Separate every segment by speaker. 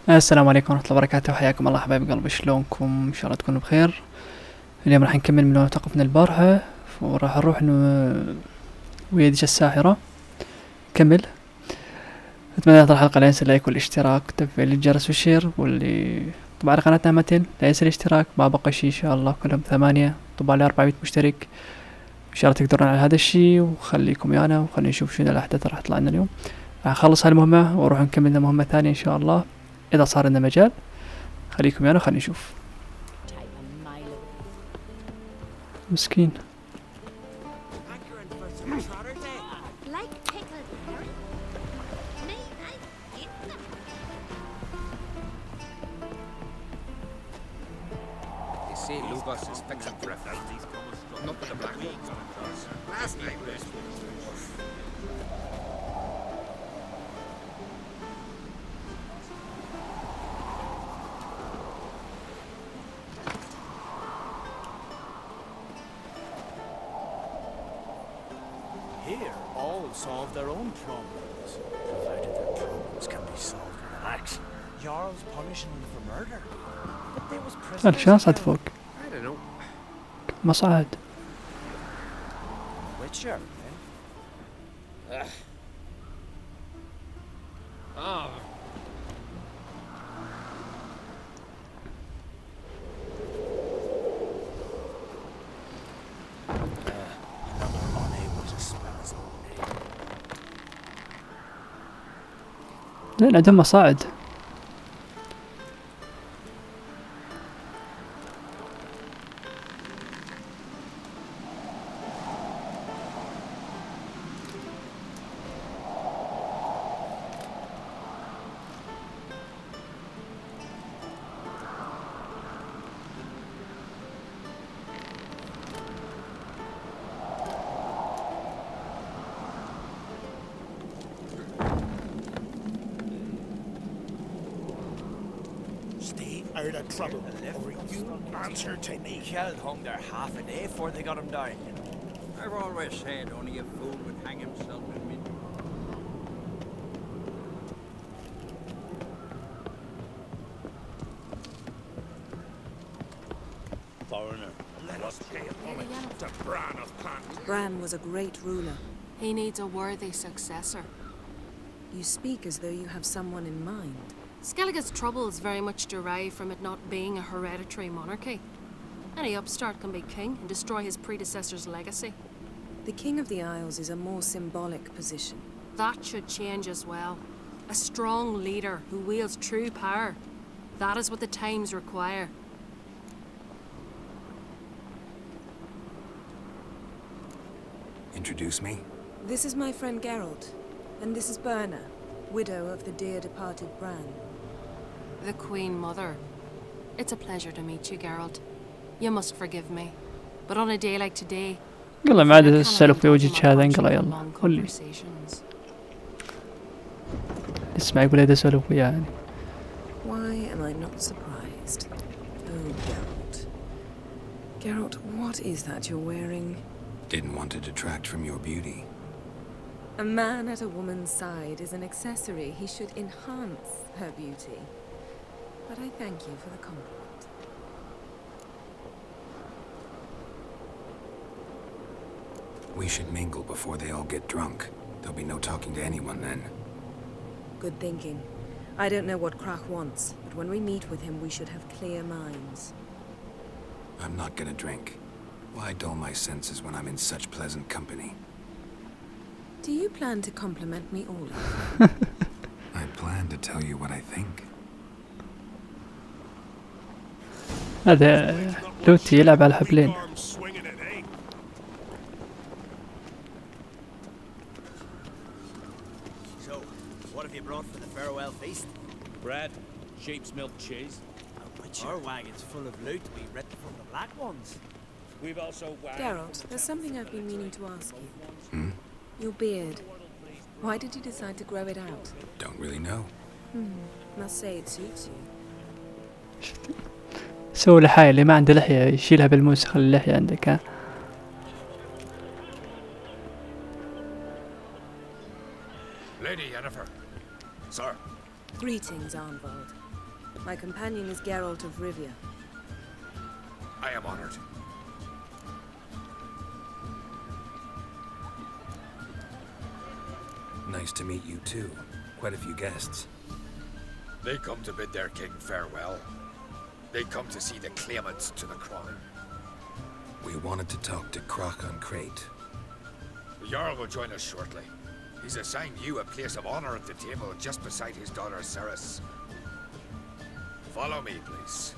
Speaker 1: السلام عليكم ورحمة الله وبركاته، حياكم الله حبايب قلبي، شلونكم؟ ان شاء الله تكونوا بخير. اليوم راح نكمل من وين وقفنا البارحة، وراح نروح ويا ديش الساحرة نكمل. اتمنى الحلقة لا ينسى اللايك والاشتراك وتفعيل الجرس والشير، واللي طبعا قناتنا متن لا ينسى الاشتراك. ما بقى شي ان شاء الله، كلهم 8 طبعا لي 400 مشترك ان شاء الله تقدرون على هذا الشي. وخليكم ويانا وخلينا نشوف شنو الاحداث راح تطلع لنا اليوم. راح نخلص هالمهمة واروح نكمل لنا مهمة ثانية ان شاء الله اذا صار لنا مجال. خليكم ويانا وخلينا نشوف. مسكين.
Speaker 2: Here, all solve their own problems, provided their problems can be solved with an axe. Jarl's punishing them for murder, but they was prisoners.
Speaker 1: شلون صعد فوق؟
Speaker 3: I don't know.
Speaker 1: ما صعد.
Speaker 2: Witcher, eh?
Speaker 3: Ah.
Speaker 2: Another unable to spell his own name.
Speaker 1: لين عندهم مصاعد.
Speaker 2: Stay out of trouble, or you answer to me. Killed hung there half a day before they got him down.
Speaker 4: I've always said only a fool would hang himself in mid.
Speaker 2: Foreigner, let us pay a homage to Bran of Plant.
Speaker 5: Bran was a great ruler.
Speaker 6: He needs a worthy successor.
Speaker 5: You speak as though you have someone in mind.
Speaker 6: Skellige's troubles very much derive from it not being a hereditary monarchy. Any upstart can be king and destroy his predecessor's legacy.
Speaker 5: The King of the Isles is a more symbolic position.
Speaker 6: That should change as well. A strong leader who wields true power. That is what the times require.
Speaker 7: Introduce me?
Speaker 5: This is my friend Geralt, and this is Berna, widow of the dear departed Bran.
Speaker 6: The Queen Mother. It's a pleasure to meet you, Geralt. You must forgive me. But on a day like today,
Speaker 1: يلا ما عاد السالف في وجهك هذا، انقلع يلا قولي. اسمع يقول هذا سالف وياه يعني.
Speaker 5: Why am I not surprised? Oh, Geralt. Geralt, what is that you're wearing?
Speaker 7: Didn't want to detract from your beauty.
Speaker 5: A man at a woman's side is an accessory. He should enhance her beauty. But I thank you for the compliment.
Speaker 7: We should mingle before they all get drunk. There'll be no talking to anyone then.
Speaker 5: Good thinking. I don't know what Krach wants, but when we meet with him, we should have clear minds.
Speaker 7: I'm not gonna drink. Why dull my senses when I'm in such pleasant company?
Speaker 5: Do you plan to compliment me all?
Speaker 7: I plan to tell you what I think.
Speaker 1: هذا لوتي يلعب على الحبلين.
Speaker 2: So, what have you brought for the farewell feast?
Speaker 8: Bread, sheep's milk cheese.
Speaker 2: Our wagon's full of loot we ripped from the black ones.
Speaker 8: We've also
Speaker 5: Geralt, there's something I've been meaning to ask you.
Speaker 7: Hmm?
Speaker 5: Your beard. Why did you decide to grow it out?
Speaker 7: Don't really know.
Speaker 5: Must say it suits you.
Speaker 1: سوي لحاية اللي ما عنده لحية يشيلها بالموس، خلي اللحية عندك ها.
Speaker 3: Lady Yenifer.
Speaker 2: Sir.
Speaker 5: Greetings, Arnvald. My companion is Geralt of Rivia.
Speaker 7: I am honored. Nice to meet you too. Quite a few guests.
Speaker 3: They come to bid their king farewell. They come to see the claimants to the crown.
Speaker 7: We wanted to talk to Croc on Crate.
Speaker 3: The Jarl will join us shortly. He's assigned you a place of honor at the table just beside his daughter Ceres. Follow me, please.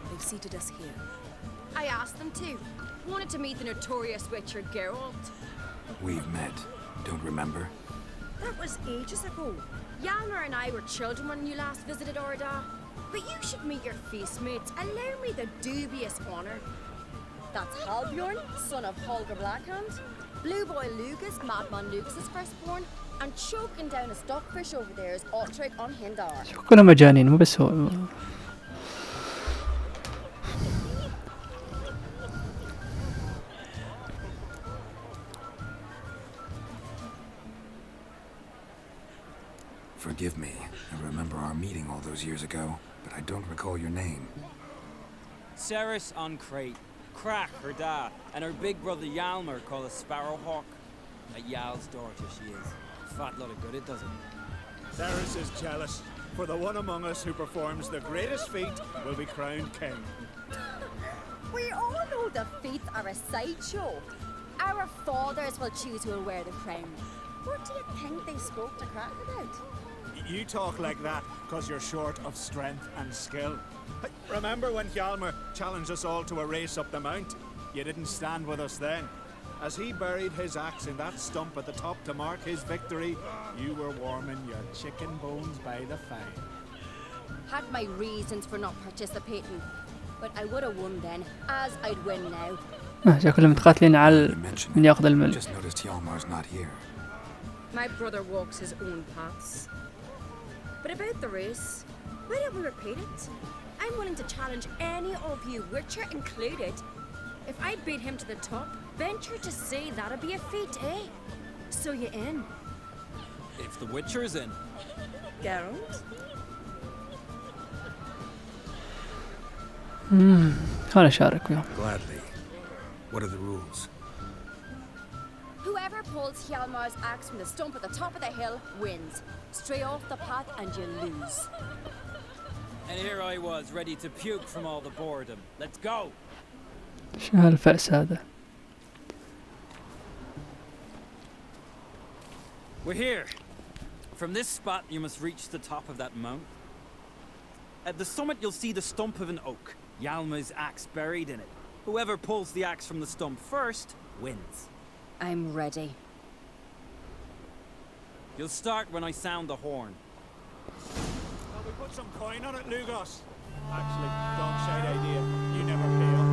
Speaker 5: They've seated us here.
Speaker 9: I asked them to. Wanted to meet the notorious witcher Geralt.
Speaker 7: We've met. Don't remember?
Speaker 9: That was ages ago. Yalmer and I were children when you last visited Orda. But you should meet your feast mates. Allow me the dubious honor. That's Halbjorn, son of Holger Blackhand. Blue Boy Lucas, Madman Lucas's firstborn. And choking down a stockfish over there is Otrek on Hindar.
Speaker 1: كلهم مجانين مو بس هو.
Speaker 7: Forgive me. I remember our meeting all those years ago, but I don't recall your name.
Speaker 10: Ceres on Crate, Crack her da, and her big brother Yalmer called a Sparrowhawk. A Yal's daughter she is. Fat lot of good it does it.
Speaker 2: Ceres is jealous, for the one among us who performs the greatest feat will be crowned king.
Speaker 9: We all know the feats are a sideshow. Our fathers will choose who will wear the crown. What do you think they spoke to Crack about?
Speaker 2: You talk like that because you're short of strength and skill. Remember when Hjalmar challenged us all to a race up the mount? You didn't stand with us then. As he buried his axe in that stump at the top to mark his victory, you were warming your chicken bones by the fire.
Speaker 9: Had my reasons for not participating, but I would have won then, as I'd win now.
Speaker 1: شكلهم متقاتلين على من ياخذ الملك.
Speaker 7: Just noticed Hjalmar's not here.
Speaker 9: My brother walks his own paths. But about the race, why don't we repeat it? I'm willing to challenge any of you, Witcher included. If I beat him to the top, venture to say that'd be a feat, eh? So you in?
Speaker 10: If the Witcher's in.
Speaker 5: Geralt?
Speaker 1: خلنا نشارك وياهم.
Speaker 7: Gladly. What are the rules?
Speaker 9: Whoever pulls Hjalmar's axe from the stump at the top of the hill wins. Stray off the path and you lose.
Speaker 10: And here I was, ready to puke from all the boredom. Let's go!
Speaker 1: شو هالفأس هذا؟
Speaker 10: We're here. From this spot, you must reach the top of that mount. At the summit, you'll see the stump of an oak. Yalma's axe buried in it. Whoever pulls the axe from the stump first wins.
Speaker 9: I'm ready.
Speaker 10: You'll start when I sound the horn.
Speaker 2: Shall we put some coin on it, Lugos? Actually, dog shite idea. You never pay up.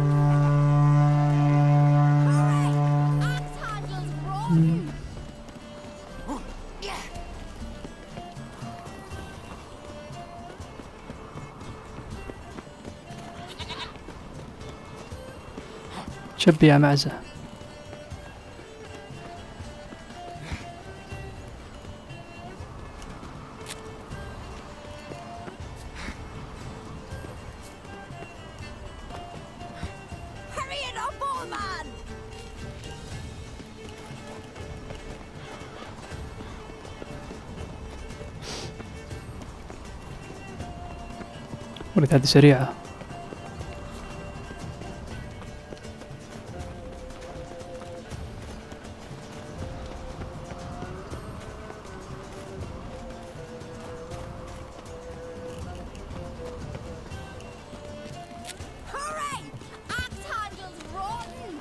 Speaker 9: Axe handles rotten!
Speaker 1: شبي يا معزة.
Speaker 9: Hurry it up, old man!
Speaker 1: ولد هذه سريعة.
Speaker 9: Hurry! Axe handles rotten!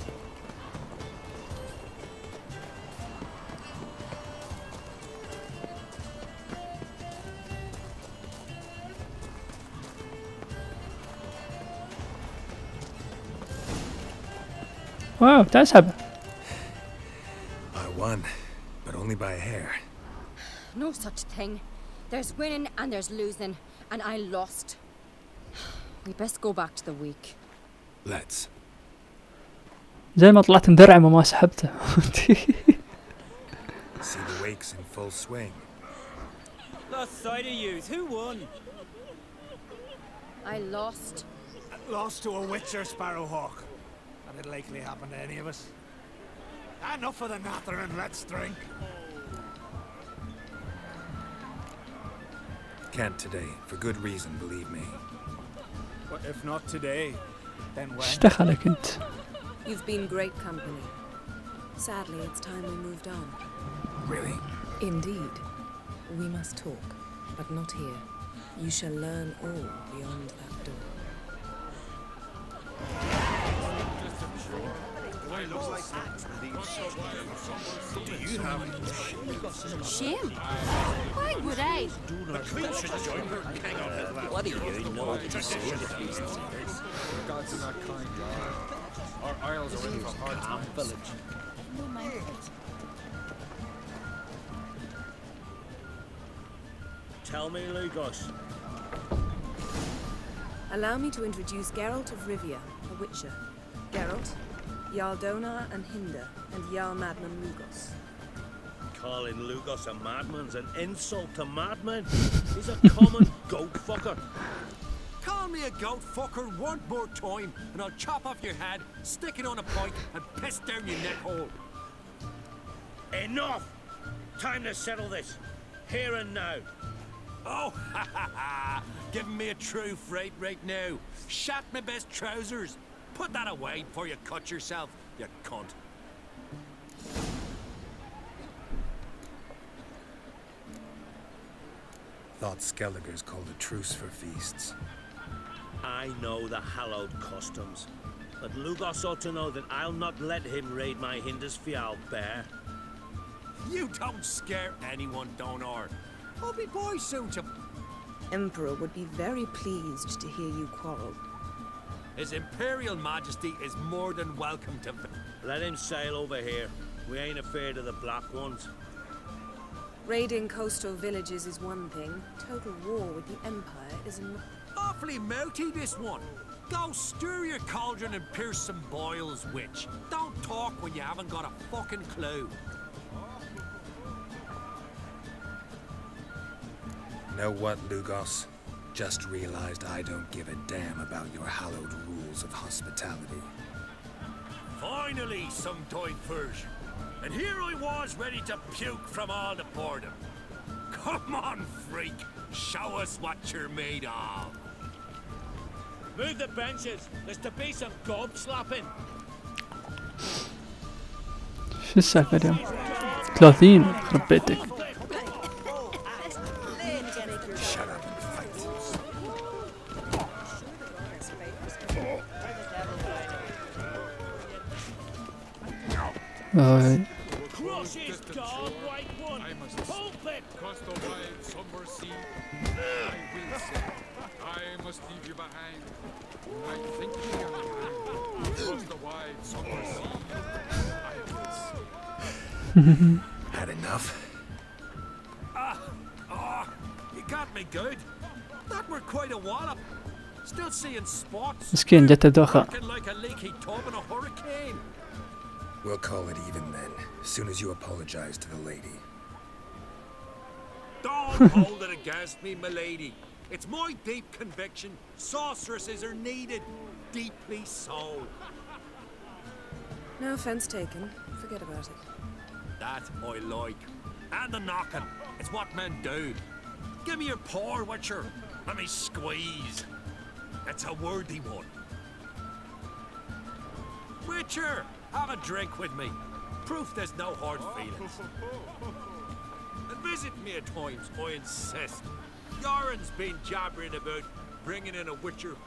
Speaker 1: واو تعال اسحبها.
Speaker 7: I won, but only by a hair.
Speaker 9: No such thing. There's winning and there's losing, and I lost. We best go back to the week.
Speaker 7: Let's.
Speaker 1: زي ما طلعت مدرعم وما سحبته.
Speaker 7: See the wakes in full swing.
Speaker 10: lost sight of yous. Who won?
Speaker 9: I lost.
Speaker 2: Lost to a Witcher Sparrowhawk. That'd likely happen to any of us. Enough of the nattering, let's drink.
Speaker 7: Can't today, for good reason, believe me.
Speaker 2: But if not today, then when?
Speaker 1: ايش دخلك انت؟
Speaker 5: You've been great company. Sadly, it's time we moved on.
Speaker 7: Really?
Speaker 5: Indeed. We must talk, but not here. You shall learn all beyond that door.
Speaker 3: Do you have
Speaker 6: Shame? Why would I?
Speaker 3: the Queen should join her king on his lap?
Speaker 4: What do you know to say to these
Speaker 11: Gods are not kind, Our isles are in for hard times.
Speaker 4: village?
Speaker 8: Tell me, Lugos.
Speaker 5: Allow me to introduce Geralt of Rivia, a Witcher. Geralt, Jarl Donar and Hinder, and Jarl Madman Lugos.
Speaker 8: Calling Lugos a madman's an insult to madmen. He's a common goat fucker.
Speaker 4: Call me a goat fucker one more time, and I'll chop off your head, stick it on a pike, and piss down your neck hole.
Speaker 8: Enough! Time to settle this. Here and now.
Speaker 4: Oh, ha ha ha! Giving me a true fright right now. Shat my best trousers. Put that away before you cut yourself, you cunt.
Speaker 7: Thought Skelliger's called a truce for feasts.
Speaker 8: I know the hallowed customs, but Lugos ought to know that I'll not let him raid my Hindisfial bear.
Speaker 4: You don't scare anyone, Donar. I'll be boy soon to...
Speaker 5: Emperor would be very pleased to hear you quarrel.
Speaker 4: His Imperial Majesty is more than welcome to...
Speaker 8: Let him sail over here. We ain't afraid of the black ones.
Speaker 5: Raiding coastal villages is one thing. Total war with the Empire is another.
Speaker 4: Awfully mouty, this one. Go stir your cauldron and pierce some boils, witch. Don't talk when you haven't got a fucking clue.
Speaker 7: Know what, Lugos? Just realized I don't give a damn about your hallowed rules of hospitality.
Speaker 4: Finally, some time first. And here I was ready to puke from all the boredom. Come on, freak. Show us what you're made of.
Speaker 8: Move the benches. There's to be some gob slapping.
Speaker 1: شو السالفة اليوم؟ 30 خرب بيتك.
Speaker 7: Shut up and fight.
Speaker 8: Crush his dog, white one.
Speaker 11: I must
Speaker 8: Pulp it.
Speaker 11: cross the wide somber sea. I will say, I must leave you behind. I think we are behind. Cross the wide somber sea. I will say.
Speaker 7: Had enough?
Speaker 4: You got me good. That were quite a wallop. Still seeing spots.
Speaker 1: مسكين جت دوخة.
Speaker 4: Looking like a leaky tub in a hurricane.
Speaker 7: We'll call it even then, as soon as you apologize to the lady.
Speaker 4: Don't hold it against me, milady. It's my deep conviction sorceresses are needed. Deeply so.
Speaker 5: No offense taken. Forget about it.
Speaker 4: That I like. And the knocking. It's what men do. Give me your paw, Witcher. Let me squeeze. It's a worthy one. Witcher, have a drink with me. Proof there's no hard feelings. And visit me at times, I insist. Yoren's been jabbering about bringing in a Witcher.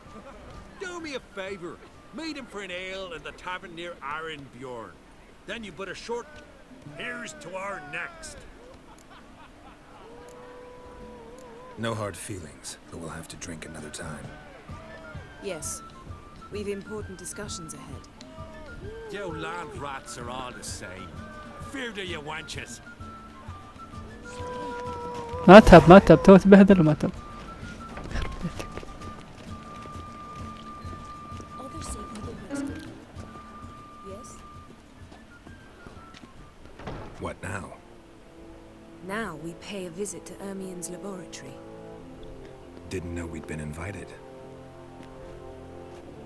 Speaker 4: Do me a favour. Meet him for an ale in the tavern near Arenbjorn. Then you put a short... Here's to our next.
Speaker 7: No hard feelings, but we'll have to drink another time.
Speaker 5: Yes. We've important discussions ahead.
Speaker 4: You land rats are all the same. Fear to you wenches.
Speaker 1: ما تهب تو تبهدل وما تهب.
Speaker 5: Yes?
Speaker 7: What now?
Speaker 5: Now we pay a visit to Ermien's Ermien's laboratory.
Speaker 7: Didn't know we'd been invited.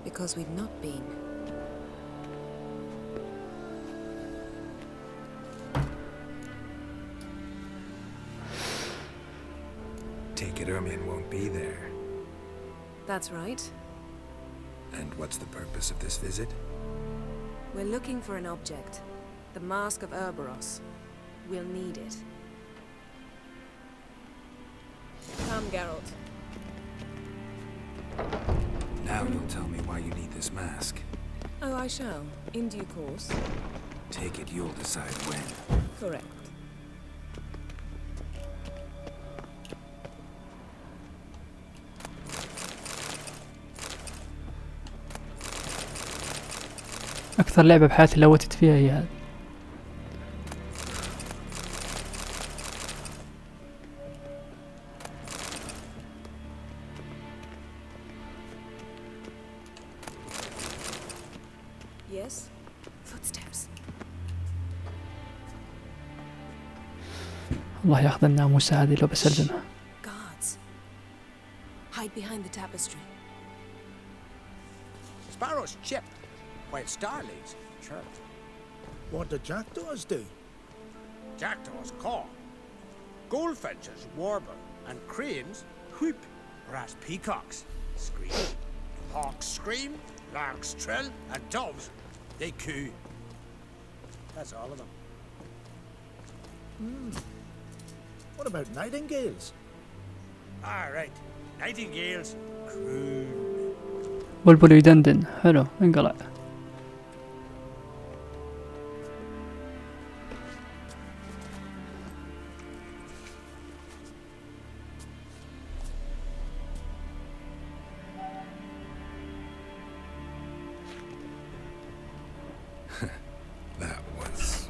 Speaker 5: Because we've not been.
Speaker 7: Take it Ermien won't be there.
Speaker 5: That's right.
Speaker 7: And what's the purpose of this visit?
Speaker 5: We're looking for an object. The Mask of Cerberus. We'll need it. Come, Geralt.
Speaker 7: Now you'll tell me why you need this mask.
Speaker 5: Oh, I shall. In due course.
Speaker 7: Take it you'll decide when.
Speaker 5: Correct.
Speaker 1: أكثر لعبة بحياتي لوتت فيها هي هذه.
Speaker 5: Yes? Footsteps.
Speaker 1: الله ياخذ الناموسة هذه لو بسلمها.
Speaker 5: Guards. Hide behind the tapestry.
Speaker 8: Sparrow's chip, while starlings chirp.
Speaker 12: What do jackdaws do?
Speaker 8: Jackdaws caw. Goldfinches warble, and cranes whoop, whereas peacocks scream. Hawks scream, larks trill, and doves, they coo. That's all of them.
Speaker 12: What about nightingales?
Speaker 8: All right, nightingales croon.
Speaker 1: بلبل يدندن. حلو انقلع.
Speaker 7: That was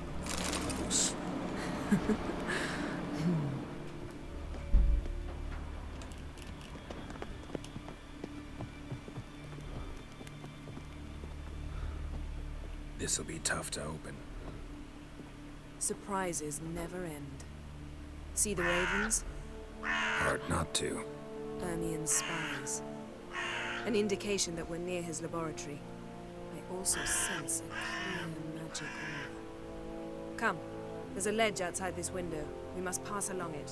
Speaker 7: close. This'll be tough to open.
Speaker 5: Surprises never end. See the ravens?
Speaker 7: Hard not to.
Speaker 5: Ermien's spies. An indication that we're near his laboratory. I also sense a clear magic aura. Come, there's a ledge outside this window. We must pass along it.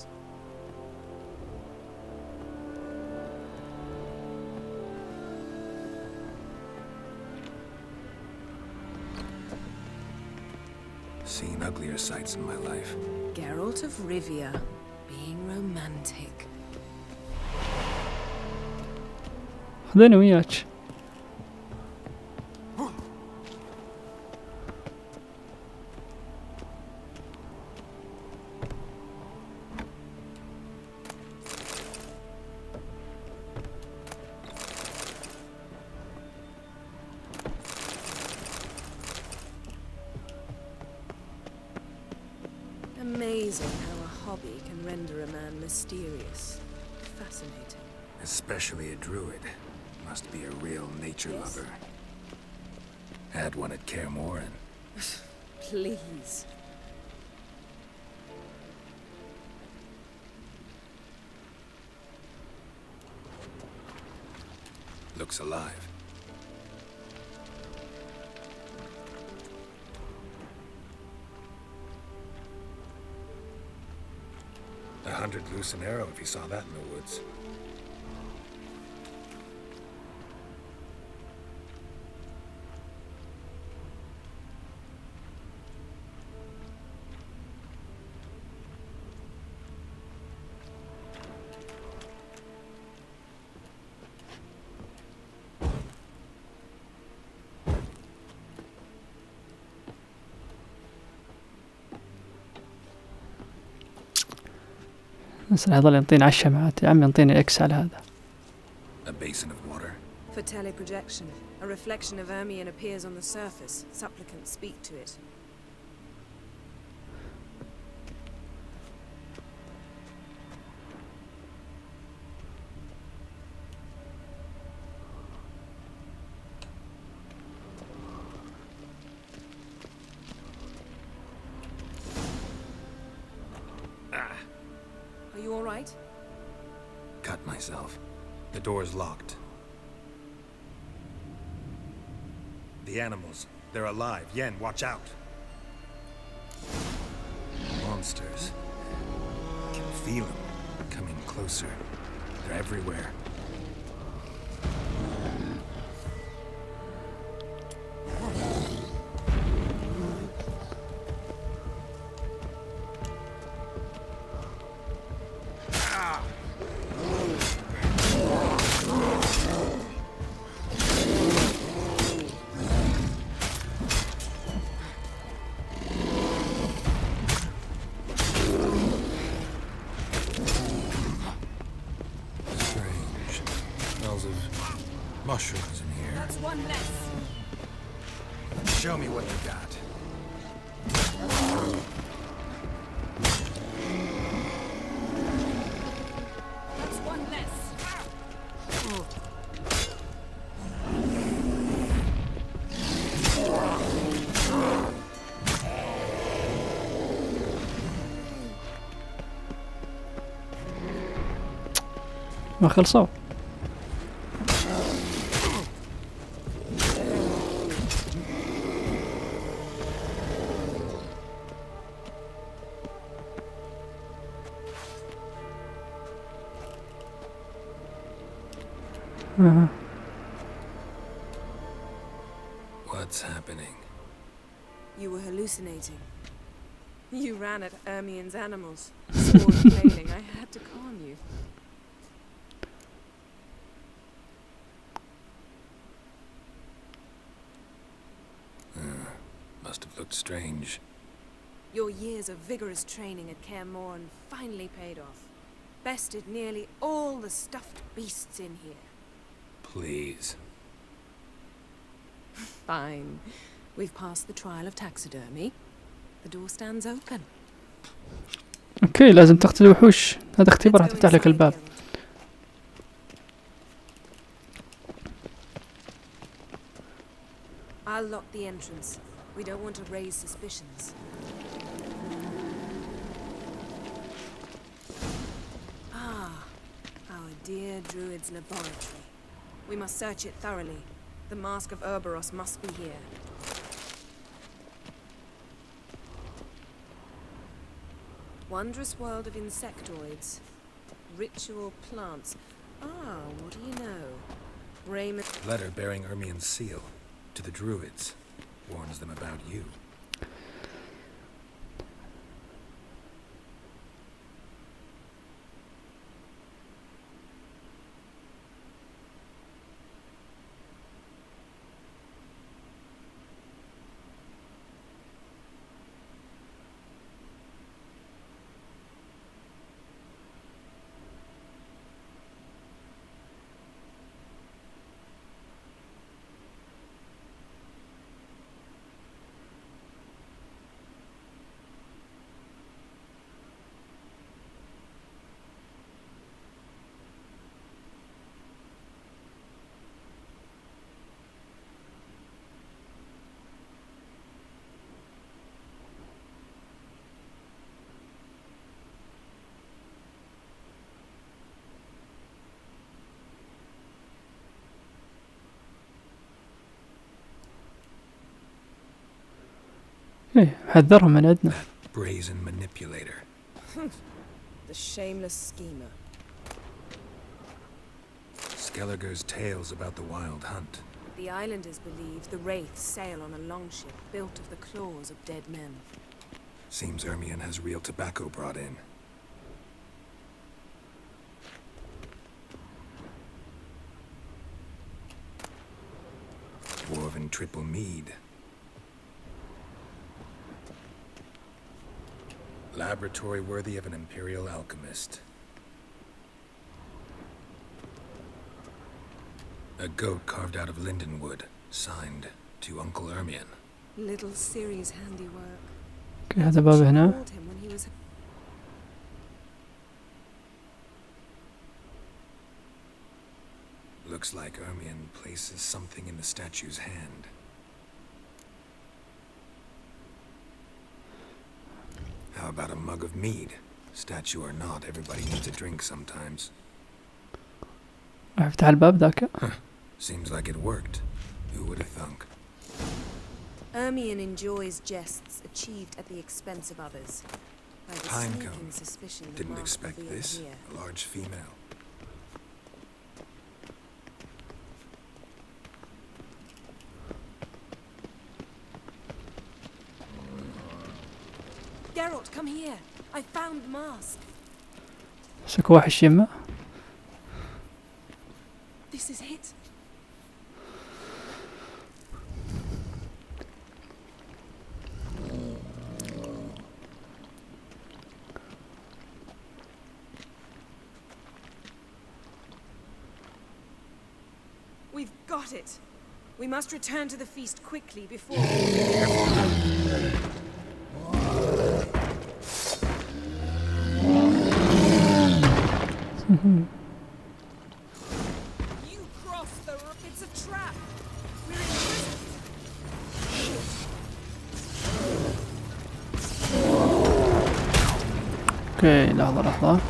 Speaker 7: Seen uglier sights in my life.
Speaker 5: Geralt of Rivia, being romantic.
Speaker 1: خذني وياك.
Speaker 5: Amazing how a hobby can render a man mysterious. Fascinating.
Speaker 7: Especially a druid. Must be a real nature lover. Had one at Kaer Morhen.
Speaker 5: Please.
Speaker 7: Looks alive. $100 loose an arrow if you saw that in the woods.
Speaker 1: بس يظل ينطيني على الشمعات. يا عمي ينطيني اكس على هذا.
Speaker 7: A basin of water.
Speaker 5: For teleprojection, a reflection of Ermien appears on the surface. Supplicants speak to it. Are you all right?
Speaker 7: cut myself. The door's locked. The animals, they're alive. Yen, watch out. Monsters. I can feel them coming closer. They're everywhere. Mushrooms in here.
Speaker 5: That's one less.
Speaker 7: Show me what you got.
Speaker 5: That's one less.
Speaker 1: ما خلصوا.
Speaker 7: What's happening?
Speaker 5: You were hallucinating. You ran at Ermien's animals. Sword flailing. I had to calm you.
Speaker 7: Must have looked strange.
Speaker 5: Your years of vigorous training at Kaer Morhen finally paid off. Bested nearly all the stuffed beasts in here.
Speaker 7: Please.
Speaker 5: Fine. We've passed the trial of taxidermy. The door stands open.
Speaker 1: اوكي لازم تقتل وحوش. هذا اختبار حتفتح لك الباب.
Speaker 5: I'll lock the entrance. We don't want to raise suspicions. Ah, our dear druid's laboratory. We must search it thoroughly. The mask of Ouroboros must be here. Wondrous world of insectoids. Ritual plants. Ah, what do you know? Raymond.
Speaker 7: Letter bearing Ermien's seal to the druids. Warns them about you.
Speaker 1: ايه حذرهم من عندنا.
Speaker 7: Brazen manipulator.
Speaker 5: The shameless schemer.
Speaker 7: Skelliger's tales about the wild hunt.
Speaker 5: The islanders believe the wraiths sail on a longship built of the claws of dead men.
Speaker 7: Seems Ermien has real tobacco brought in. Dwarven triple mead. Laboratory worthy of an imperial alchemist. A goat carved out of lindenwood, signed to Uncle Ermien.
Speaker 5: Little Ciri's handiwork.
Speaker 1: اوكي هذا باب هنا.
Speaker 5: Told him when he was
Speaker 7: Looks like Ermien places something in the statue's hand. How about a mug of mead? Statue or not, everybody needs a drink sometimes.
Speaker 1: راح يفتح الباب ذاك.
Speaker 7: Seems like it worked. Who would have thunk?
Speaker 5: Ermion enjoys jests achieved at the expense of others. I have a
Speaker 7: Time
Speaker 5: sneaking
Speaker 7: cone.
Speaker 5: suspicion that
Speaker 7: Didn't
Speaker 5: Mark
Speaker 7: expect
Speaker 5: will be
Speaker 7: this.
Speaker 5: here.
Speaker 7: A large female.
Speaker 5: Geralt, come here. I found the mask.
Speaker 1: مسك وحش يمه.
Speaker 5: This is it. We've got it. We must return to the feast quickly before... You crossed the... It's a trap. We're in prison.
Speaker 1: اوكي لحظة لحظة.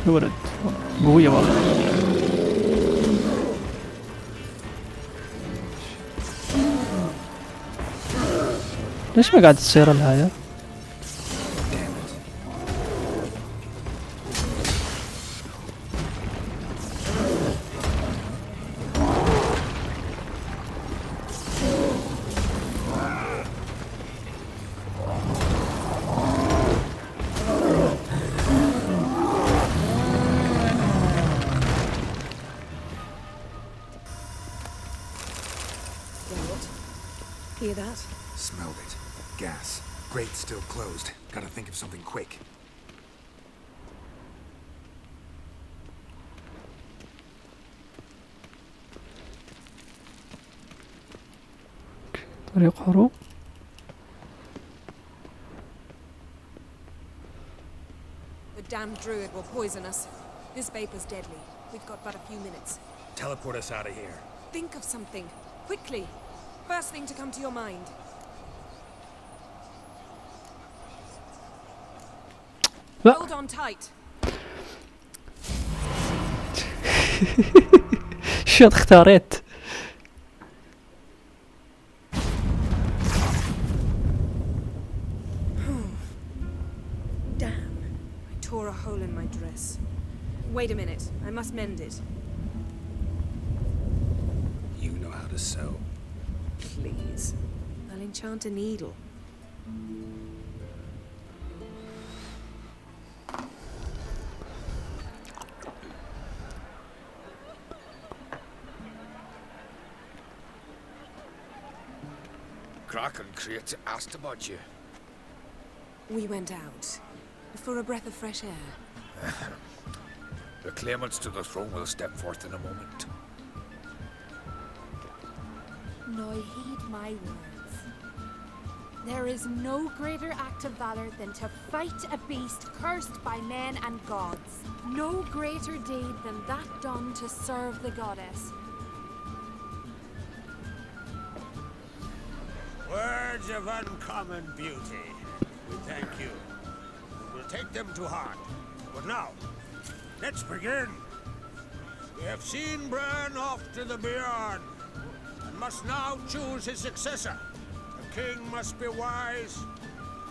Speaker 1: يا ولد قوية والله. ليش ما قاعد تصير الهاية؟
Speaker 5: Hear that?
Speaker 7: Smelled it. Gas. Grate still closed. Gotta think of something quick.
Speaker 1: طريق هروب.
Speaker 5: The damned druid will poison us. This vapor's deadly. We've got but a few minutes.
Speaker 7: Teleport us out of here.
Speaker 5: Think of something. Quickly. First thing to come to your mind.
Speaker 1: لا.
Speaker 5: Hold on tight.
Speaker 1: شو اختاريت؟
Speaker 5: Damn. I tore a hole in my dress. Wait a minute. I must mend it.
Speaker 7: You know how to sew.
Speaker 5: Please. I'll enchant a needle.
Speaker 3: Kraken Crate asked about you.
Speaker 5: We went out. For a breath of fresh air.
Speaker 3: The claimants to the throne will step forth in a moment.
Speaker 13: Now heed my words. There is no greater act of valor than to fight a beast cursed by men and gods. No greater deed than that done to serve the goddess.
Speaker 8: Words of uncommon beauty. We thank you. We'll take them to heart. But now, let's begin. We have seen Bran off to the beyond, and must now choose his successor. A king must be wise.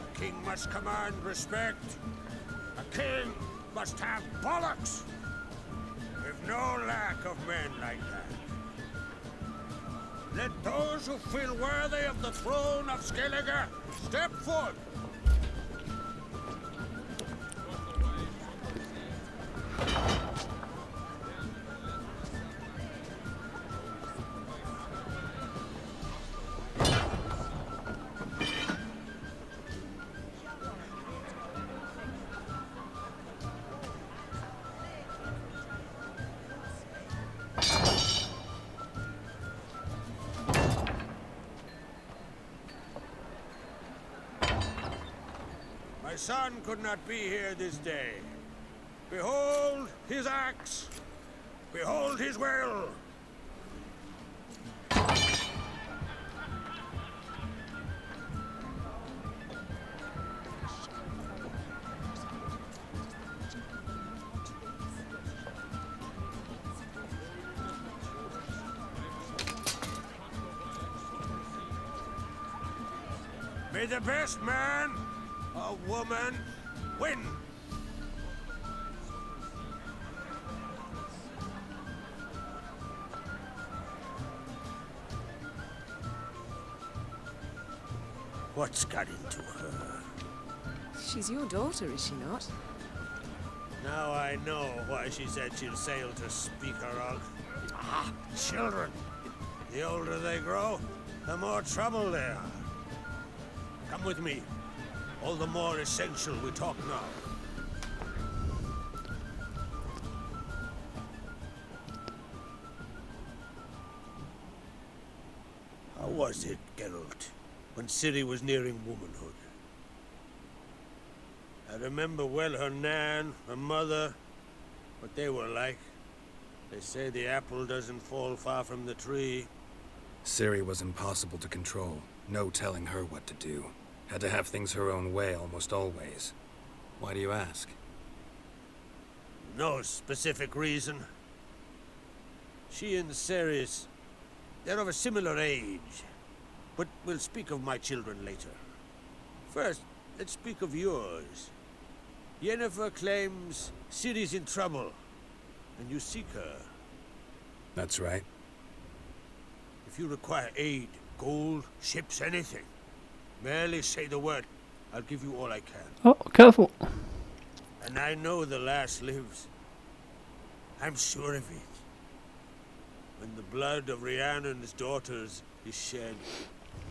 Speaker 8: A king must command respect. A king must have bollocks. We've no lack of men like that. Let those who feel worthy of the throne of Skellige step forth. My son could not be here this day. Behold his axe, Behold his will! May the best man or woman win! What's got into her?
Speaker 5: She's your daughter, is she not?
Speaker 8: Now I know why she said she'll sail to speak her of. Ah, children. The older they grow, the more trouble they are. Come with me. All the more essential we talk now. How was it, Geralt, when Ciri was nearing womanhood? I remember well her nan, her mother, what they were like. They say the apple doesn't fall far from the tree.
Speaker 7: Ciri was impossible to control. No telling her what to do. Had to have things her own way almost always. Why do you ask?
Speaker 8: No specific reason. She and Ceres, they're of a similar age. But we'll speak of my children later. First, let's speak of yours. Yennefer claims Ciri's in trouble, and you seek her.
Speaker 7: That's right.
Speaker 8: If you require aid, gold, ships, anything, merely say the word. I'll give you all I can.
Speaker 1: Oh, careful.
Speaker 8: And I know the lass lives. I'm sure of it. When the blood of Rhiannon's daughters is shed,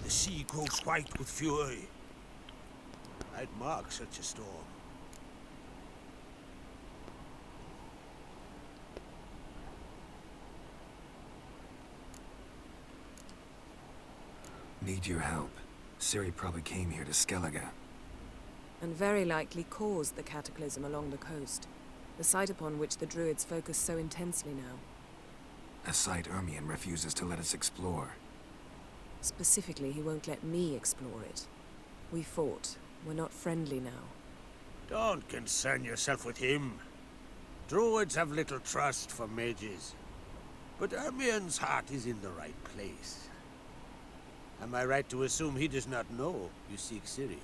Speaker 8: the sea grows white with fury. I'd mark such a storm.
Speaker 7: Need your help. Ciri probably came here to Skellige.
Speaker 5: And very likely caused the cataclysm along the coast, the site upon which the druids focus so intensely now.
Speaker 7: A site Ermion refuses to let us explore.
Speaker 5: Specifically, he won't let me explore it. We fought. We're not friendly now.
Speaker 8: Don't concern yourself with him. Druids have little trust for mages. But Ermion's heart is in the right place. Am I right to assume he does not know you seek Ciri?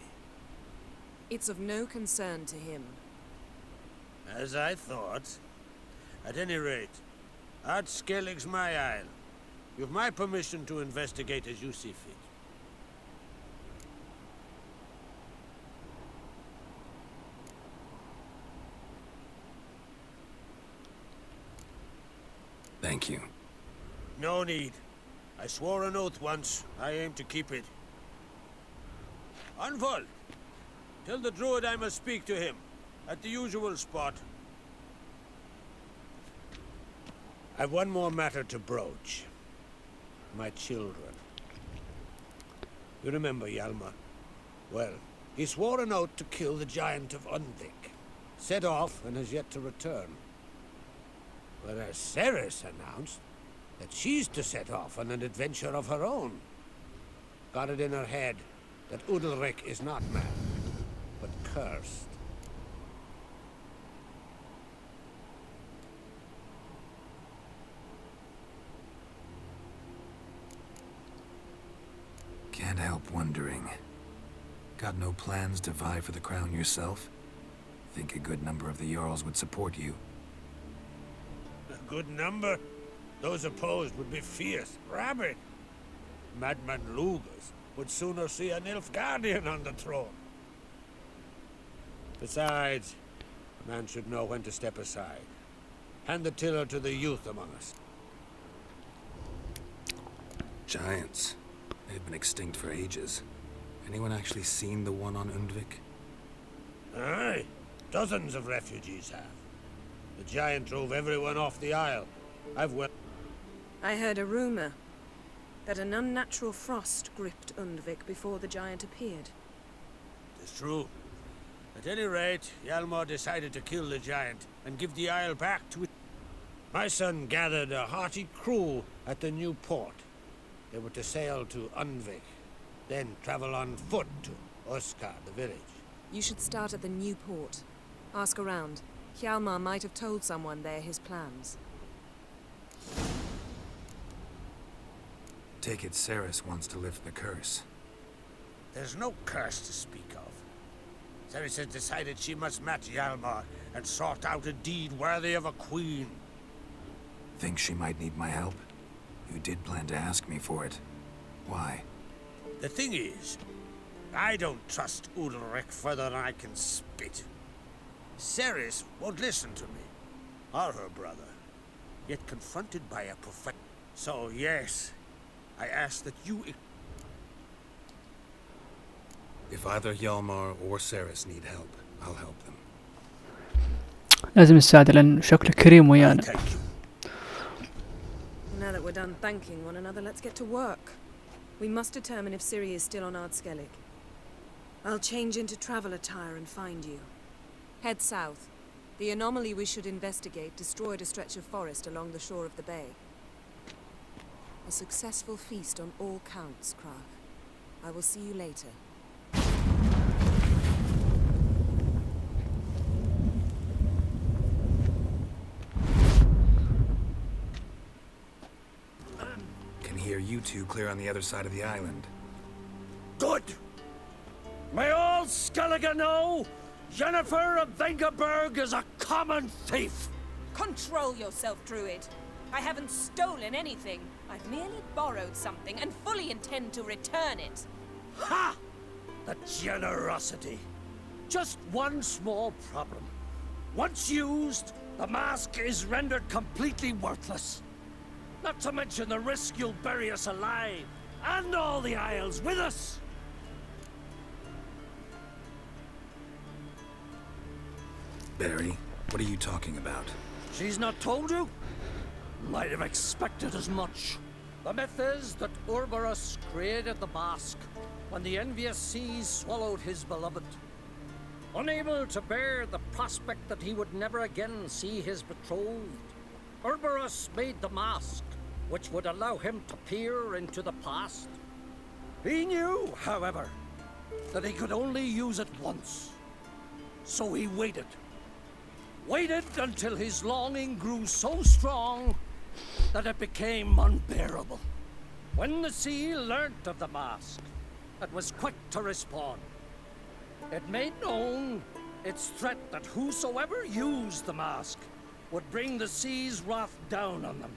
Speaker 5: It's of no concern to him.
Speaker 8: As I thought. At any rate, Art Skellig's my isle. You've my permission to investigate as you see fit.
Speaker 7: Thank you.
Speaker 8: No need. I swore an oath once. I aim to keep it. Unfold! Tell the druid I must speak to him. At the usual spot. I've one more matter to broach. My children. You remember Hjalmar? Well, he swore an oath to kill the giant of Undvik. Set off and has yet to return. Whereas Ceres announced that she's to set off on an adventure of her own. Got it in her head that Udalric is not mad, but cursed.
Speaker 7: Can't help wondering. Got no plans to vie for the crown yourself? Think a good number of the Jarls would support you.
Speaker 8: A good number? Those opposed would be fierce, rabid. Madman Lugas would sooner see an Nilfgaardian on the throne. Besides, a man should know when to step aside. Hand the tiller to the youth among us.
Speaker 7: Giants. They've been extinct for ages. Anyone actually seen the one on Undvik?
Speaker 8: Aye. Dozens of refugees have. The giant drove everyone off the isle.
Speaker 5: I heard a rumor that an unnatural frost gripped Undvik before the giant appeared.
Speaker 8: It's true. At any rate, Hjalmar decided to kill the giant and give the isle back to it. My son gathered a hearty crew at the new port. They were to sail to Unvik, then travel on foot to Oskar, the village.
Speaker 5: You should start at the new port. Ask around. Hjalmar might have told someone there his plans.
Speaker 7: Take it Ceres wants to lift the curse.
Speaker 8: There's no curse to speak of. Ceres has decided she must match Hjalmar and sort out a deed worthy of a queen.
Speaker 7: Think she might need my help? You did plan to ask me for it. Why?
Speaker 8: The thing is, I don't trust Ulrich further than I can spit. Ceres won't listen to me, or her brother, yet confronted by a prophet. So yes, I ask that you...
Speaker 7: If either Hjalmar or Ceres need help, I'll help them.
Speaker 1: لازم نساعده لأن شكله كريم ويانا.
Speaker 5: Now that we're done thanking one another, let's get to work. We must determine if Ciri is still on Ardskellig. I'll change into travel attire and find you. Head south. The anomaly we should investigate destroyed a stretch of forest along the shore of the bay. A successful feast on all counts, Krag. I will see you later.
Speaker 7: Hear you two clear on the other side of the island.
Speaker 8: Good! May all Skellige know, Yennefer of Vengerberg is a common thief!
Speaker 14: Control yourself, Druid. I haven't stolen anything. I've merely borrowed something and fully intend to return it.
Speaker 8: Ha! The generosity. Just one small problem. Once used, the mask is rendered completely worthless. Not to mention the risk you'll bury us alive, and all the Isles with us!
Speaker 7: Barry, what are you talking about?
Speaker 8: She's not told you? Might have expected as much. The myth is that Ouroboros created the mask when the envious seas swallowed his beloved. Unable to bear the prospect that he would never again see his betrothed, Ouroboros made the mask, which would allow him to peer into the past. He knew, however, that he could only use it once. So he waited. Waited until his longing grew so strong that it became unbearable. When the sea learnt of the mask, it was quick to respond. It made known its threat that whosoever used the mask would bring the sea's wrath down on them.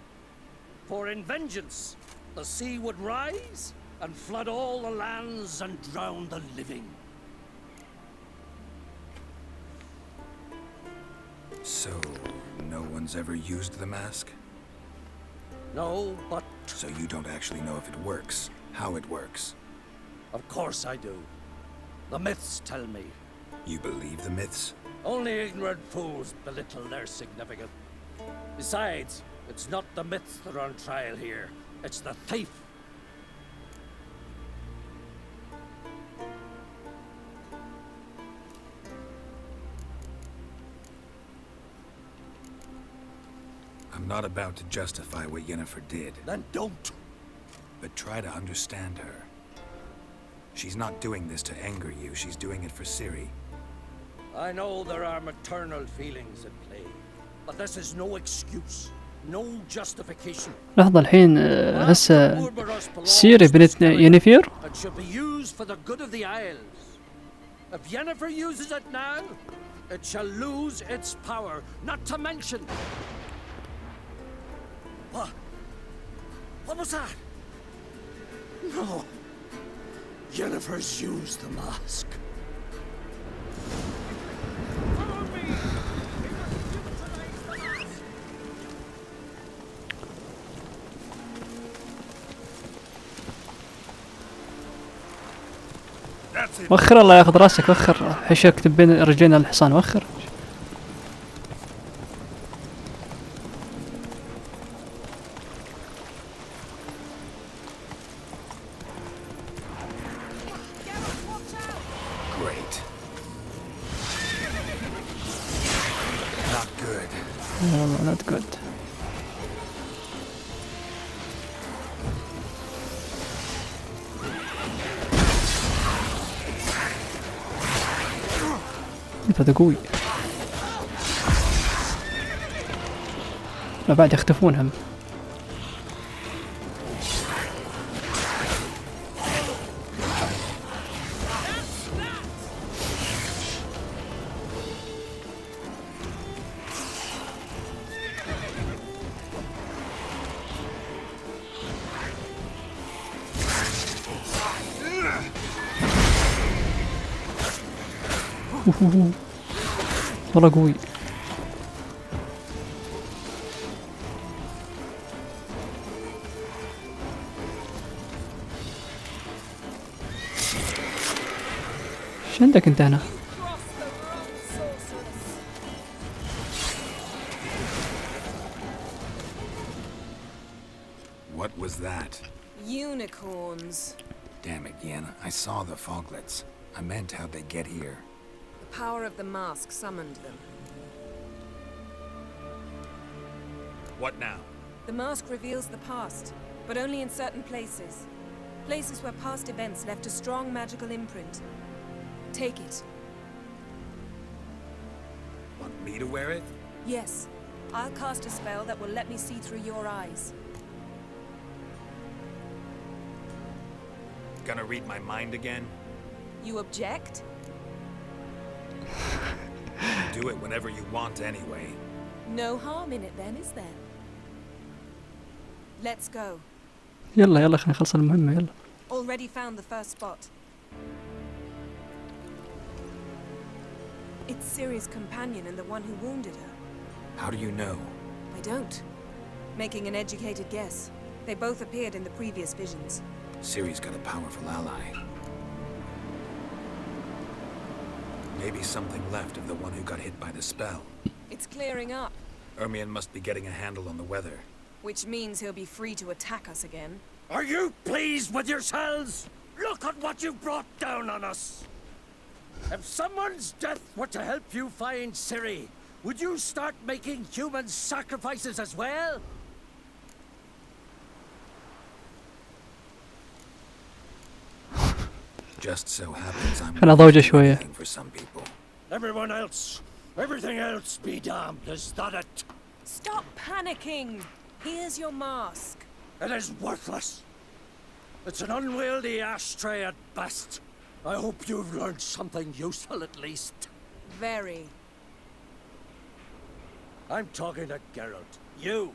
Speaker 8: For in vengeance, the sea would rise and flood all the lands and drown the living.
Speaker 7: So, no one's ever used the mask?
Speaker 8: No, but...
Speaker 7: So you don't actually know if it works, how it works?
Speaker 8: Of course I do. The myths tell me.
Speaker 7: You believe the myths?
Speaker 8: Only ignorant fools belittle their significance. Besides, it's not the myths that are on trial here. It's the thief.
Speaker 7: I'm not about to justify what Yennefer did.
Speaker 8: Then don't.
Speaker 7: But try to understand her. She's not doing this to anger you, she's doing it for Ciri.
Speaker 8: I know there are maternal feelings at play, but this is no excuse, no justification.
Speaker 1: لحظة الحين هسه سيري بنت ينيفر.
Speaker 8: It should be used for the good of the Isles. If Yennefer uses it now, it shall lose its power, not to mention... What? What was that? No. Yennefer's used the mask.
Speaker 4: Follow me!
Speaker 1: وخر الله ياخذ راسك وخر حشك بين رجلين الحصان وخر.
Speaker 7: Great. Not good.
Speaker 1: No, not good. هذا قوي. لا بعد يختفون هم. والله قوي. ايش عندك انت هنا؟
Speaker 7: What was that?
Speaker 5: Unicorns.
Speaker 7: Damn it, Yen. I saw the foglets. I meant how'd they get here?
Speaker 5: The power of the mask summoned them.
Speaker 8: What now?
Speaker 5: The mask reveals the past, but only in certain places. Places where past events left a strong magical imprint. Take it.
Speaker 7: Want me to wear it?
Speaker 5: Yes. I'll cast a spell that will let me see through your eyes.
Speaker 7: Gonna read my mind again?
Speaker 5: You object?
Speaker 7: Do it whenever you want anyway.
Speaker 5: No harm in it then, is there? Let's go.
Speaker 1: يلا يلا خلينا نخلص المهمة يلا.
Speaker 5: Already found the first spot. It's Ciri's companion and the one who wounded her.
Speaker 7: How do you know?
Speaker 5: I don't. Making an educated guess. They both appeared in the previous visions.
Speaker 7: Ciri's got a powerful ally. Maybe something left of the one who got hit by the spell.
Speaker 5: It's clearing up.
Speaker 7: Ermion must be getting a handle on the weather.
Speaker 5: Which means he'll be free to attack us again.
Speaker 8: Are you pleased with yourselves? Look at what you've brought down on us! If someone's death were to help you find Ciri, would you start making human sacrifices as well?
Speaker 7: Just so happens I'm
Speaker 1: خلنا ضوجة شوية.
Speaker 7: for some people.
Speaker 8: Everyone else, everything else be damned, is that it?
Speaker 5: Stop panicking! Here's your mask.
Speaker 8: It is worthless. It's an unwieldy ashtray at best. I hope you've learned something useful at least.
Speaker 5: Very.
Speaker 8: I'm talking to Geralt. You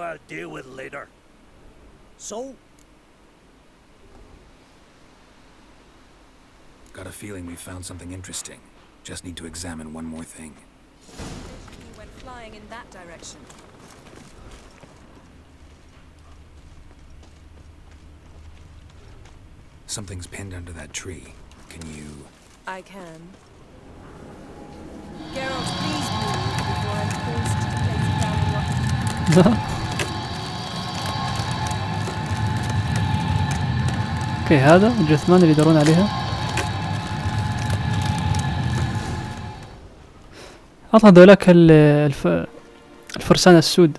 Speaker 8: I'll deal with later. So?
Speaker 7: Got a feeling we found something interesting. Just need to examine one more thing.
Speaker 5: You went flying in that direction.
Speaker 7: Something's pinned under that tree. Can you...
Speaker 5: I can. Geralt, please move before I'm forced to place it down in your...
Speaker 1: اوكي هذا الجثمان اللي يدورون عليها. عطها ذولاك الفرسان السود.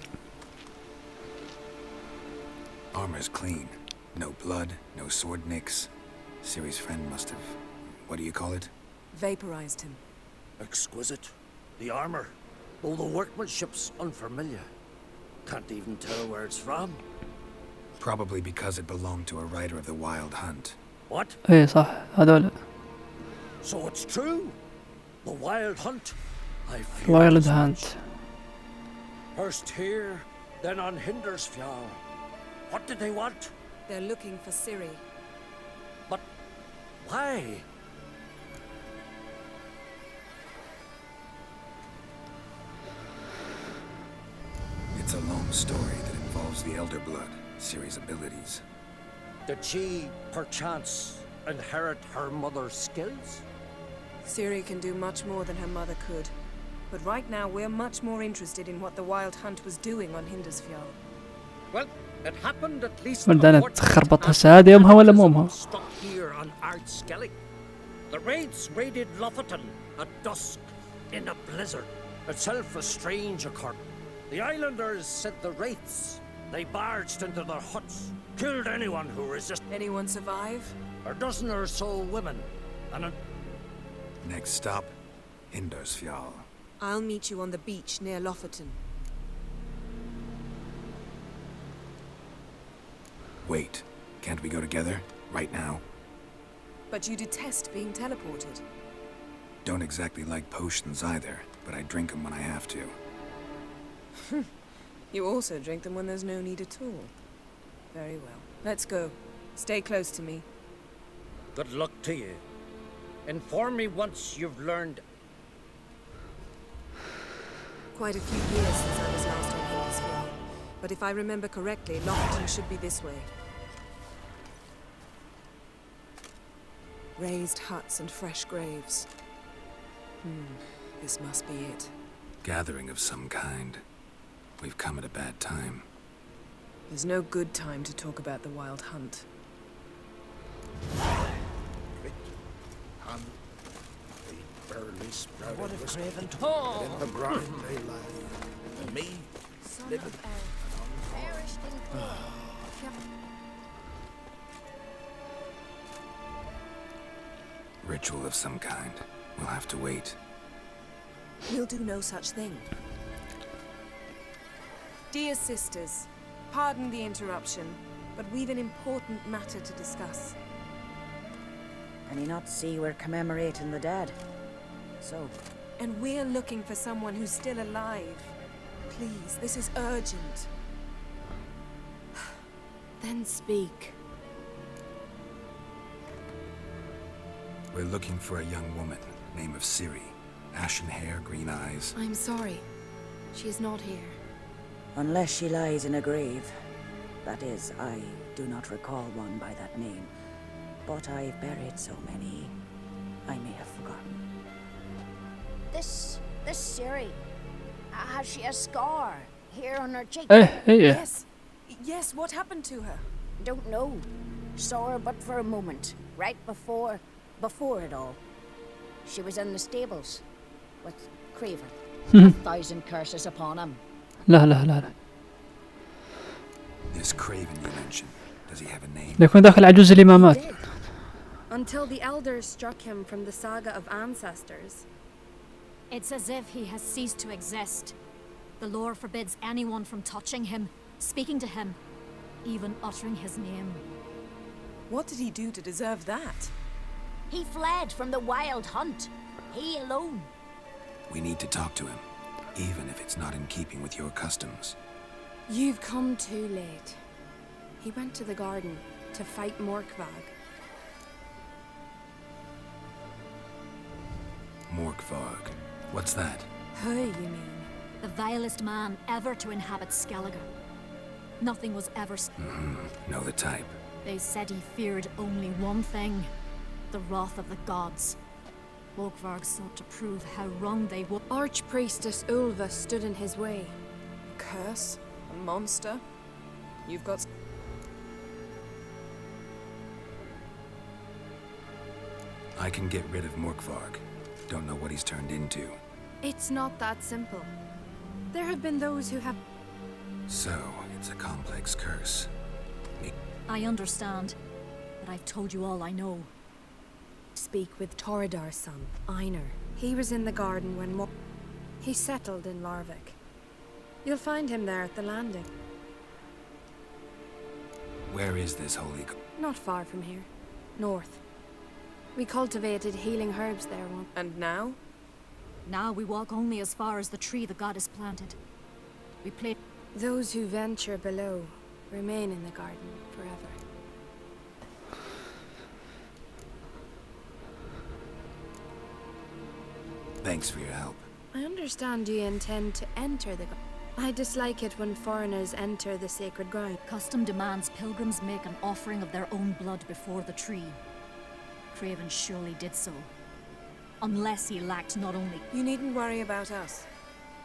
Speaker 7: Armor's clean. No blood, no sword nicks. Ciri's friend must have... What do you call it?
Speaker 5: Vaporized him.
Speaker 8: Exquisite. The armor, though the workmanship's unfamiliar. Can't even tell where it's from.
Speaker 7: Probably because it belonged to a rider of the Wild Hunt.
Speaker 8: What?
Speaker 1: ايه صح هذول.
Speaker 8: So it's true. The Wild Hunt.
Speaker 1: Wild Hunt.
Speaker 8: First here, then on Hindersfjall. What did they want?
Speaker 5: They're looking for Ciri.
Speaker 8: But why?
Speaker 7: It's a long story that involves the Elder Blood, Ciri's abilities.
Speaker 8: Did she, perchance, inherit her mother's skills?
Speaker 5: Ciri can do much more than her mother could. But right now, we're much more interested in what the Wild Hunt was doing on Hindersfjall.
Speaker 8: Well, it happened at least
Speaker 1: ولدنا تخربط هسه هذا يومها ولا مو يومها؟
Speaker 8: stuck here on Ardskellig. The raids raided Lofoten at dusk in a blizzard. Itself a strange occurrence. The islanders said the wraiths. They barged into their huts, killed anyone who resisted.
Speaker 5: Anyone survive?
Speaker 8: A dozen or so women, and a...
Speaker 7: Next stop, Hindersfjall.
Speaker 5: I'll meet you on the beach near Lofoten.
Speaker 7: Wait, can't we go together? Right now?
Speaker 5: But you detest being teleported.
Speaker 7: Don't exactly like potions either, but I drink them when I have to.
Speaker 5: You also drink them when there's no need at all. Very well. Let's go. Stay close to me.
Speaker 8: Good luck to you. Inform me once you've learned.
Speaker 5: Quite a few years since I was last on Hindersfjall. But if I remember correctly, Lofoten should be this way. Raised huts and fresh graves. This must be it.
Speaker 7: Gathering of some kind. We've come at a bad time.
Speaker 5: There's no good time to talk about the wild hunt.
Speaker 12: And the barely sprouted
Speaker 8: What a
Speaker 12: whiskey
Speaker 8: craven
Speaker 12: in
Speaker 8: tall.
Speaker 12: the brine they lie. And me, living
Speaker 9: Perished in pain.
Speaker 7: Ritual of some kind. We'll have to wait.
Speaker 5: We'll do no such thing. Dear sisters, pardon the interruption, but we've an important matter to discuss.
Speaker 15: Can you not see we're commemorating the dead? So?
Speaker 5: And we're looking for someone who's still alive. Please, this is urgent.
Speaker 13: Then speak.
Speaker 7: We're looking for a young woman, name of Ciri. Ashen hair, green eyes.
Speaker 13: I'm sorry. She is not here.
Speaker 15: Unless she lies in a grave. That is, I do not recall one by that name. But I've buried so many, I may have forgotten.
Speaker 9: This Ciri, has she a scar here on her cheek?
Speaker 1: Hey.
Speaker 5: Yes, what happened to her?
Speaker 9: Don't know. Saw her but for a moment, right before it all. She was in the stables with Craven. 1,000 curses upon him.
Speaker 1: لا.
Speaker 7: This Craven you mentioned, does he have a name?
Speaker 1: يكون داخل عجوز اللي ما مات.
Speaker 16: Until the elders struck him from the saga of ancestors.
Speaker 17: It's as if he has ceased to exist. The lore forbids anyone from touching him, speaking to him, even uttering his name.
Speaker 5: What did he do to deserve that?
Speaker 9: He fled from the wild hunt. He alone.
Speaker 7: We need to talk to him, even if it's not in keeping with your customs.
Speaker 16: You've come too late. He went to the garden to fight Morkvag.
Speaker 7: Morkvarg. What's that?
Speaker 16: Who, you mean?
Speaker 17: The vilest man ever to inhabit Skellige. Nothing was ever...
Speaker 7: Know the type.
Speaker 17: They said he feared only one thing. The wrath of the gods. Morkvarg sought to prove how wrong they were.
Speaker 16: Archpriestess Ulva stood in his way.
Speaker 5: A curse? A monster? You've got...
Speaker 7: I can get rid of Morkvarg. Don't know what he's turned into.
Speaker 16: It's not that simple. There have been those who have...
Speaker 7: So, it's a complex curse.
Speaker 17: I understand, but I've told you all I know.
Speaker 16: Speak with Torridar's son, Einar. He was in the garden when he settled in Larvik. You'll find him there at the landing.
Speaker 7: Where is this holy...
Speaker 16: Not far from here. North. We cultivated healing herbs there once.
Speaker 5: And now?
Speaker 17: Now we walk only as far as the tree the goddess planted. We play...
Speaker 16: Those who venture below remain in the garden forever.
Speaker 7: Thanks for your help.
Speaker 16: I understand you intend to enter the garden. I dislike it when foreigners enter the sacred ground.
Speaker 17: Custom demands pilgrims make an offering of their own blood before the tree. Craven surely did so. Unless he lacked not only...
Speaker 5: You needn't worry about us.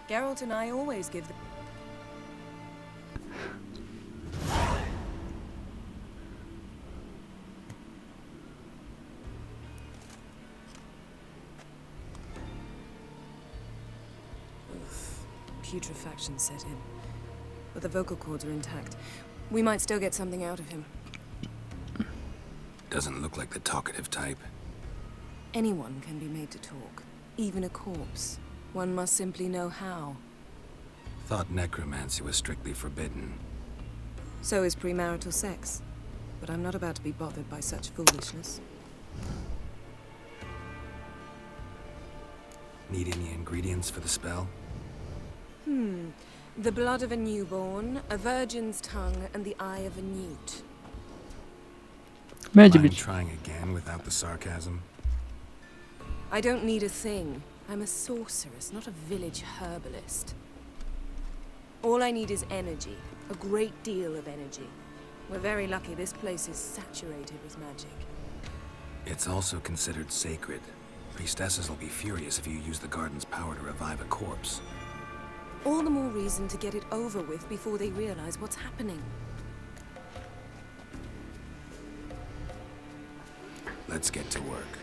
Speaker 5: Geralt and I always give the... Putrefaction set in. But the vocal cords are intact. We might still get something out of him.
Speaker 7: Doesn't look like the talkative type.
Speaker 5: Anyone can be made to talk. Even a corpse. One must simply know how.
Speaker 7: Thought necromancy was strictly forbidden.
Speaker 5: So is premarital sex. But I'm not about to be bothered by such foolishness.
Speaker 7: Need any ingredients for the spell?
Speaker 5: The blood of a newborn, a virgin's tongue, and the eye of a newt.
Speaker 7: Mind trying again without the sarcasm?
Speaker 5: I don't need a thing. I'm a sorceress, not a village herbalist. All I need is energy. A great deal of energy. We're very lucky this place is saturated with magic.
Speaker 7: It's also considered sacred. Priestesses will be furious if you use the garden's power to revive a corpse.
Speaker 5: All the more reason to get it over with before they realize what's happening.
Speaker 7: Let's get to work.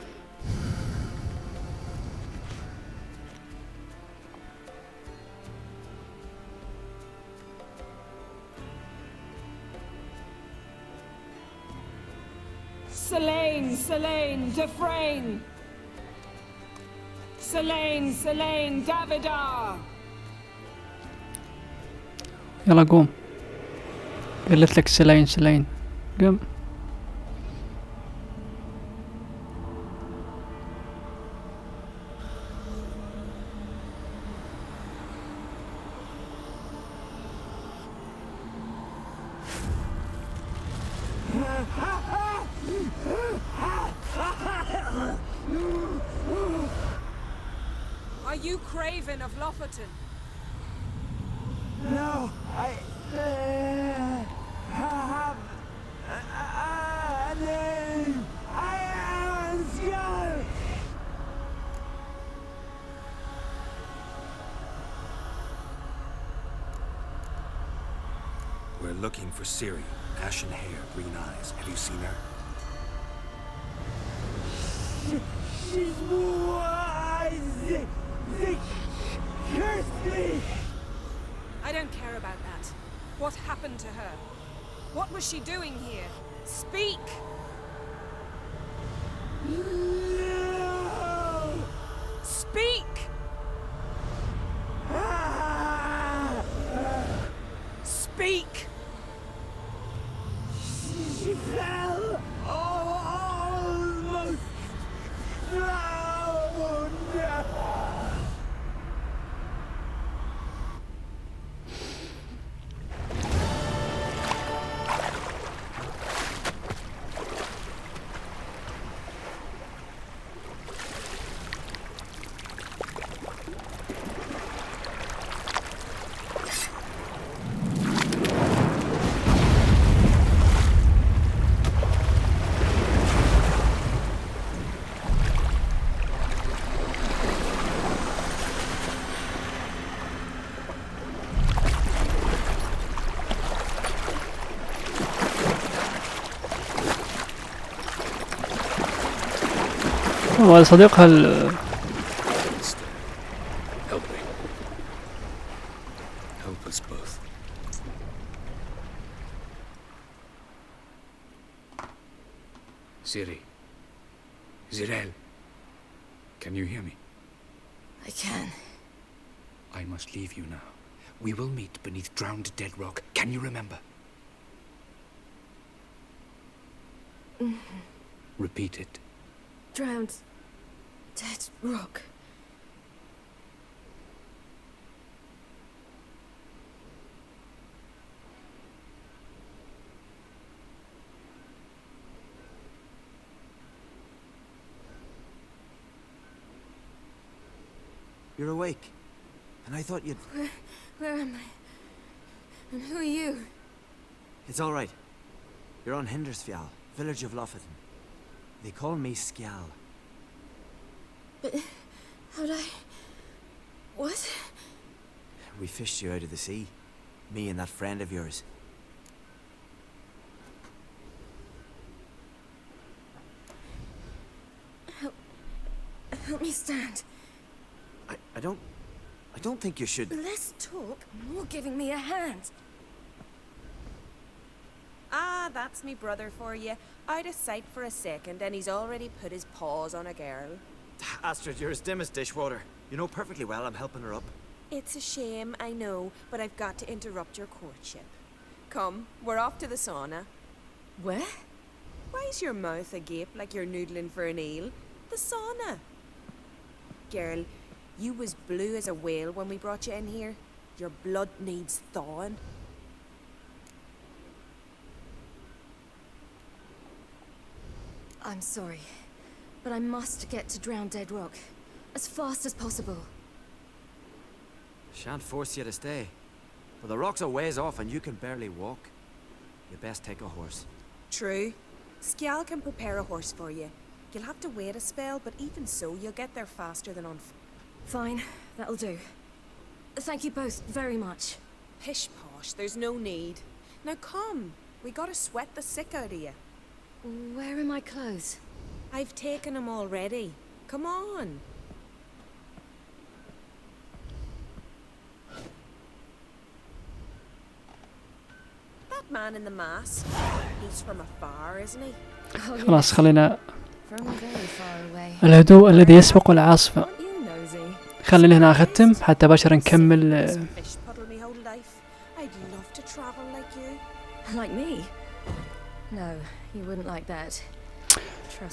Speaker 14: Selene, Defrain! Selene, Davidar!
Speaker 1: يلا قوم. قلت لك سلين قم.
Speaker 14: Are you Craven of Lofoten?
Speaker 18: No, I have a name. I am Skull.
Speaker 7: We're looking for Ciri. Ashen hair, green eyes. Have you seen her?
Speaker 18: She's wise. They cursed me.
Speaker 14: I don't care about that. What happened to her? What was she doing here? Speak!
Speaker 18: No.
Speaker 14: Speak! Speak!
Speaker 18: She fell almost drowned.
Speaker 1: صديقها
Speaker 7: Help me. Help us both. Ciri. Zirel. Can you hear me?
Speaker 5: I can.
Speaker 7: I must leave you now. We will meet beneath drowned dead rock. Can you remember? Repeat it.
Speaker 5: Drowned. Dead rock.
Speaker 18: You're awake. And I thought you'd...
Speaker 5: Where am I? And who are you?
Speaker 18: It's all right. You're on Hindersfjall, village of Lofoten. They call me Skjal.
Speaker 5: But how'd I... What?
Speaker 18: We fished you out of the sea. Me and that friend of yours.
Speaker 5: Help me stand.
Speaker 18: I don't think you should...
Speaker 5: Less talk, more giving me a hand.
Speaker 14: Ah, that's me brother for you. Out of sight for a second, and he's already put his paws on a girl.
Speaker 18: Astrid, you're as dim as dishwater. You know perfectly well I'm helping her up.
Speaker 14: It's a shame, I know, but I've got to interrupt your courtship. Come, we're off to the sauna. What? Why's your mouth agape like you're noodling for an eel? The sauna. Girl, you was blue as a whale when we brought you in here. Your blood needs thawing.
Speaker 9: I'm sorry, but I must get to Drowned Dead Rock as fast as possible.
Speaker 18: Shan't force you to stay. But the rocks are ways off and you can barely walk. You best take a horse.
Speaker 14: True. Skjal can prepare a horse for you. You'll have to wait a spell, but even so, you'll get there faster than on foot.
Speaker 9: Fine, that'll do. Thank you both very much.
Speaker 14: Pish posh, there's no need. Now come, we gotta sweat the sick out of you.
Speaker 9: Where are my clothes?
Speaker 14: I've taken them already. Come on. That man in the mask, he's from afar, isn't he?
Speaker 1: خلاص خلينا
Speaker 9: From very far away.
Speaker 1: الهدوء الذي يسبق العاصفة. خلينا هنا أختم حتى بشر نكمل.
Speaker 14: Fish puddle me whole life. I'd love to travel like you.
Speaker 9: Like me? No, you wouldn't like that.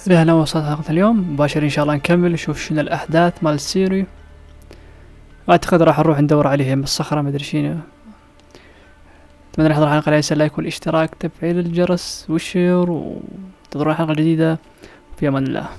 Speaker 1: لهنا وصلت حلقة اليوم. مباشر إن شاء الله نكمل نشوف شنو الأحداث مال السيري. أعتقد راح نروح ندور عليهم بالصخرة ما أدري شنو. أتمنى نحضر الحلقة لا ينسى اللايك والاشتراك تفعيل الجرس والشير وتنتظرون الحلقة الجديدة. في أمان الله.